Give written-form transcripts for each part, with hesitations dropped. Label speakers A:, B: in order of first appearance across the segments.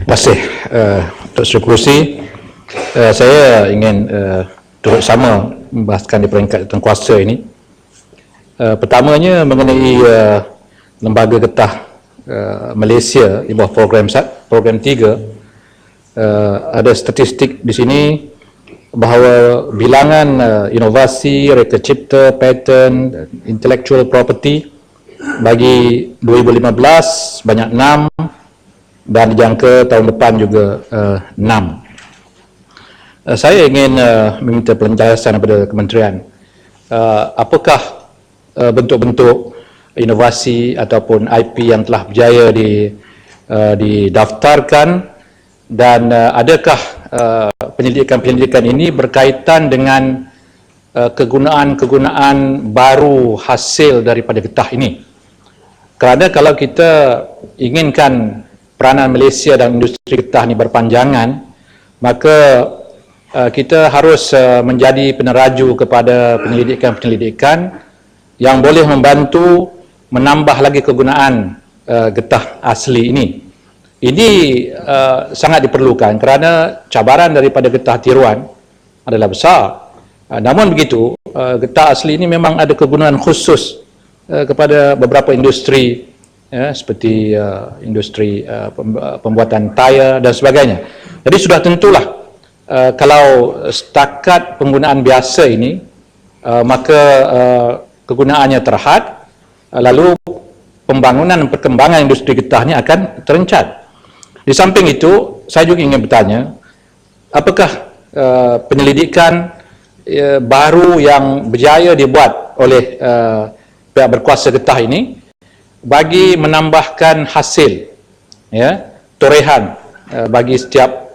A: Terima kasih Dr. Sri Kerusi. Saya ingin turut sama membahaskan di peringkat tengkuasa ini. Pertamanya mengenai Lembaga Getah Malaysia di bawah program 3, ada statistik di sini bahawa bilangan inovasi, reka cipta, patent, intellectual property bagi 2015 banyak 6 dan dijangka tahun depan juga 6. Saya ingin meminta penjelasan daripada kementerian, apakah bentuk-bentuk inovasi ataupun IP yang telah berjaya didaftarkan, dan adakah penyelidikan-penyelidikan ini berkaitan dengan kegunaan-kegunaan baru hasil daripada getah ini. Kerana kalau kita inginkan peranan Malaysia dan industri getah ini berpanjangan, maka kita harus menjadi peneraju kepada penyelidikan-penyelidikan yang boleh membantu menambah lagi kegunaan getah asli ini. Ini sangat diperlukan kerana cabaran daripada getah tiruan adalah besar. Namun begitu, getah asli ini memang ada kegunaan khusus kepada beberapa industri, seperti industri pembuatan tayar dan sebagainya. Jadi sudah tentulah kalau setakat penggunaan biasa ini, maka kegunaannya terhad, lalu pembangunan perkembangan industri getah ini akan terencat. Di samping itu, saya juga ingin bertanya, apakah penyelidikan baru yang berjaya dibuat oleh pihak berkuasa getah ini bagi menambahkan hasil, torehan bagi setiap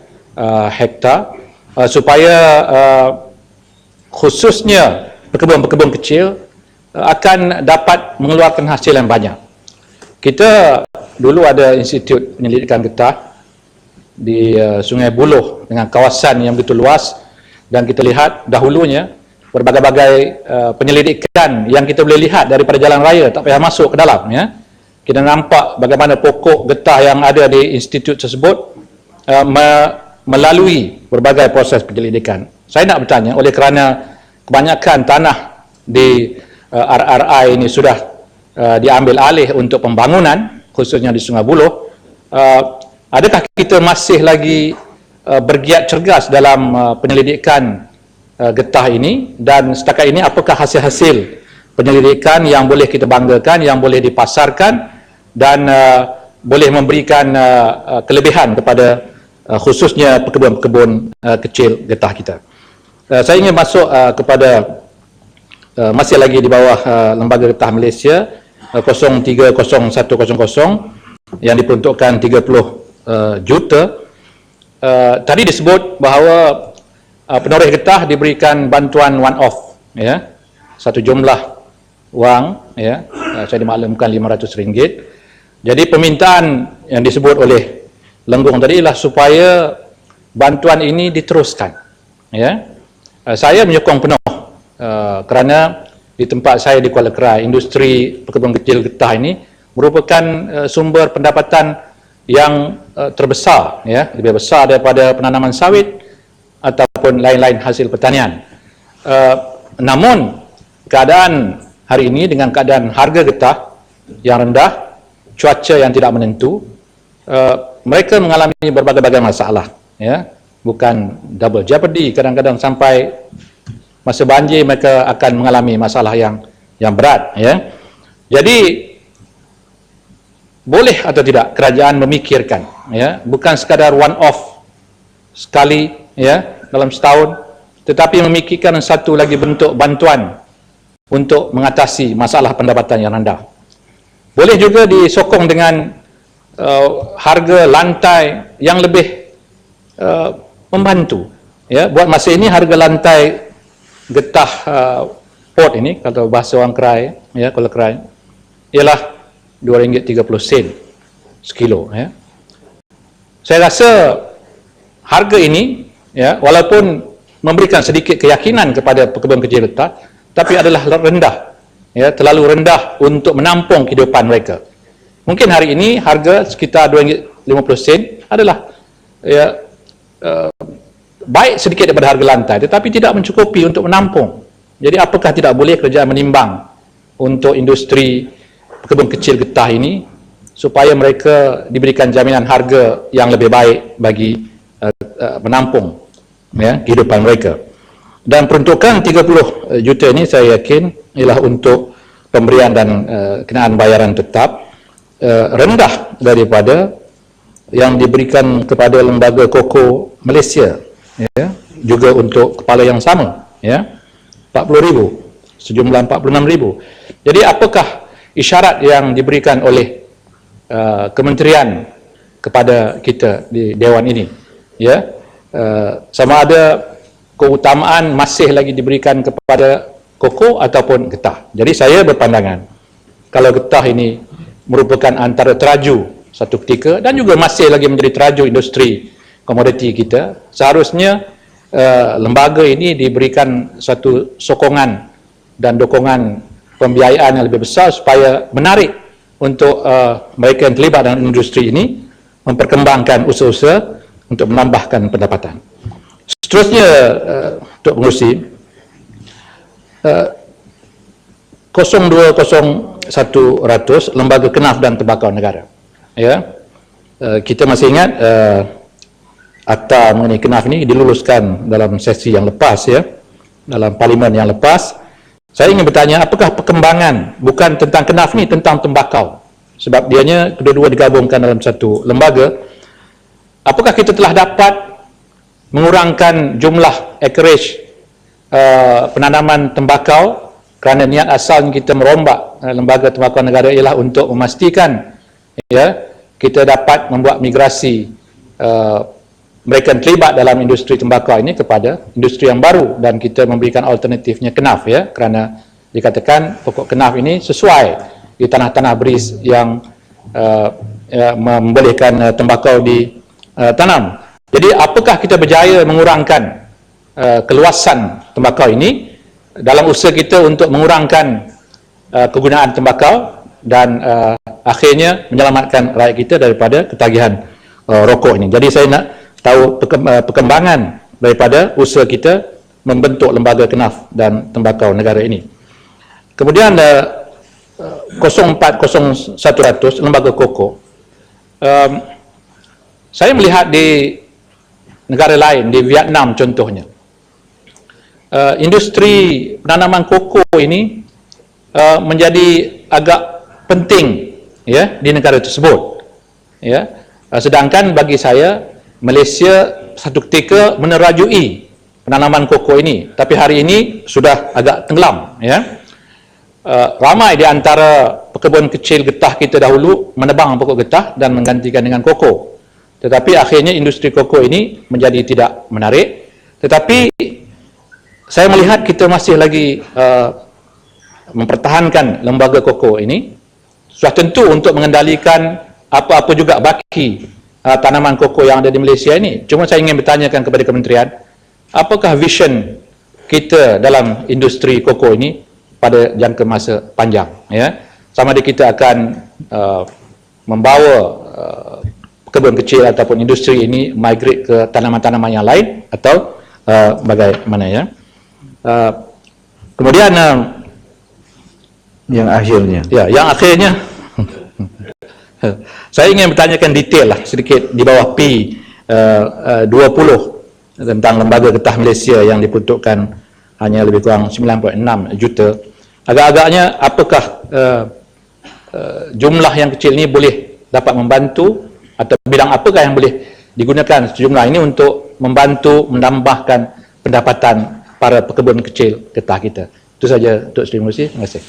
A: hektar, supaya khususnya pekebun-pekebun kecil akan dapat mengeluarkan hasil yang banyak. Kita dulu ada Institut Penyelidikan Getah di Sungai Buloh dengan kawasan yang begitu luas, dan kita lihat dahulunya berbagai-bagai penyelidikan yang kita boleh lihat daripada jalan raya, tak payah masuk ke dalam. Kita nampak bagaimana pokok getah yang ada di institut tersebut melalui berbagai proses penyelidikan. Saya nak bertanya, oleh kerana kebanyakan tanah di RRI ini sudah diambil alih untuk pembangunan, khususnya di Sungai Buloh, adakah kita masih lagi bergiat cergas dalam penyelidikan getah ini, dan setakat ini apakah hasil-hasil penyelidikan yang boleh kita banggakan, yang boleh dipasarkan dan boleh memberikan kelebihan kepada khususnya pekebun-pekebun kecil getah kita. Saya ingin masuk kepada masih lagi di bawah Lembaga Getah Malaysia 030100 yang diperuntukkan 30 juta. Tadi disebut bahawa penoreh getah diberikan bantuan one off, satu jumlah wang, saya dimaklumkan RM500. Jadi permintaan yang disebut oleh Lenggong tadi ialah supaya bantuan ini diteruskan. Saya menyokong penuh, kerana di tempat saya di Kuala Krai, industri pekebun kecil getah ini merupakan sumber pendapatan yang terbesar, lebih besar daripada penanaman sawit ataupun lain-lain hasil pertanian. Namun keadaan hari ini dengan keadaan harga getah yang rendah, cuaca yang tidak menentu, mereka mengalami berbagai-bagai masalah, bukan double jeopardy, kadang-kadang sampai masa banjir mereka akan mengalami masalah yang berat. Jadi boleh atau tidak kerajaan memikirkan, bukan sekadar one off sekali dalam setahun, tetapi memikirkan satu lagi bentuk bantuan untuk mengatasi masalah pendapatan yang rendah. Boleh juga disokong dengan harga lantai yang lebih membantu. Buat masa ini harga lantai getah pot ini, kalau bahasa orang Kerai, Kuala Krai, ialah RM2.30 sekilo. Saya rasa harga ini, walaupun memberikan sedikit keyakinan kepada pekebun kecil getah, tapi adalah rendah, terlalu rendah untuk menampung kehidupan mereka. Mungkin hari ini harga sekitar RM2.50 adalah ya, baik sedikit daripada harga lantai, tetapi tidak mencukupi untuk menampung. Jadi apakah tidak boleh kerajaan menimbang untuk industri kebun kecil getah ini supaya mereka diberikan jaminan harga yang lebih baik bagi menampung ya, kehidupan mereka. Dan peruntukan 30 juta ini saya yakin ialah untuk pemberian dan kenaan bayaran tetap rendah daripada yang diberikan kepada lembaga Koko Malaysia, ya, juga untuk kepala yang sama, ya, 40,000, sejumlah 46,000. Jadi apakah isyarat yang diberikan oleh kementerian kepada kita di Dewan ini, ya, sama ada keutamaan masih lagi diberikan kepada Koko ataupun getah. Jadi saya berpandangan kalau getah ini merupakan antara teraju satu ketika dan juga masih lagi menjadi teraju industri komoditi kita, seharusnya lembaga ini diberikan satu sokongan dan dokongan pembiayaan yang lebih besar supaya menarik untuk mereka yang terlibat dalam industri ini memperkembangkan usaha-usaha untuk menambahkan pendapatan. Seterusnya, Tok Pengerusi, 0,201% Lembaga Kenaf dan Tembakau Negara. Ya, kita masih ingat akta mengenai Kenaf ini diluluskan dalam sesi yang lepas, ya, dalam parlimen yang lepas. Saya ingin bertanya, apakah perkembangan bukan tentang Kenaf ini, tentang tembakau, sebab dianya kedua-dua digabungkan dalam satu lembaga. Apakah kita telah dapat mengurangkan jumlah acreage penanaman tembakau, kerana niat asal kita merombak lembaga tembakau negara ialah untuk memastikan, ya, kita dapat membuat migrasi mereka yang terlibat dalam industri tembakau ini kepada industri yang baru, dan kita memberikan alternatifnya Kenaf, ya, kerana dikatakan pokok Kenaf ini sesuai di tanah-tanah beris yang ya, membolehkan tembakau ditanam. Jadi apakah kita berjaya mengurangkan keluasan tembakau ini dalam usaha kita untuk mengurangkan kegunaan tembakau dan akhirnya menyelamatkan rakyat kita daripada ketagihan rokok ini. Jadi saya nak tahu perkembangan daripada usaha kita membentuk lembaga Kenaf dan Tembakau Negara ini. Kemudian 0,401% lembaga Koko. Saya melihat di negara lain, di Vietnam contohnya, industri penanaman koko ini menjadi agak penting, ya, di negara tersebut, ya. Sedangkan bagi saya Malaysia satu ketika menerajui penanaman koko ini, tapi hari ini sudah agak tenggelam, ya. Ramai di antara pekebun kecil getah kita dahulu menebang pokok getah dan menggantikan dengan koko, tetapi akhirnya industri koko ini menjadi tidak menarik. Tetapi saya melihat kita masih lagi mempertahankan lembaga koko ini, sudah tentu untuk mengendalikan apa-apa juga baki tanaman koko yang ada di Malaysia ini. Cuma saya ingin bertanyakan kepada kementerian, apakah vision kita dalam industri koko ini pada jangka masa panjang, ya? Sama ada kita akan membawa kebun kecil ataupun industri ini migrate ke tanaman-tanaman yang lain atau bagaimana, ya? Kemudian
B: yang akhirnya,
A: ya, yang akhirnya saya ingin bertanyakan detail lah sedikit di bawah P20 tentang lembaga getah Malaysia yang diperuntukkan hanya lebih kurang 9.6 juta. Agak-agaknya apakah jumlah yang kecil ini boleh dapat membantu, atau bidang apakah yang boleh digunakan sejumlah ini untuk membantu menambahkan pendapatan para pekebun kecil getah kita. Itu saja, Tok Sri Pengerusi. Terima kasih.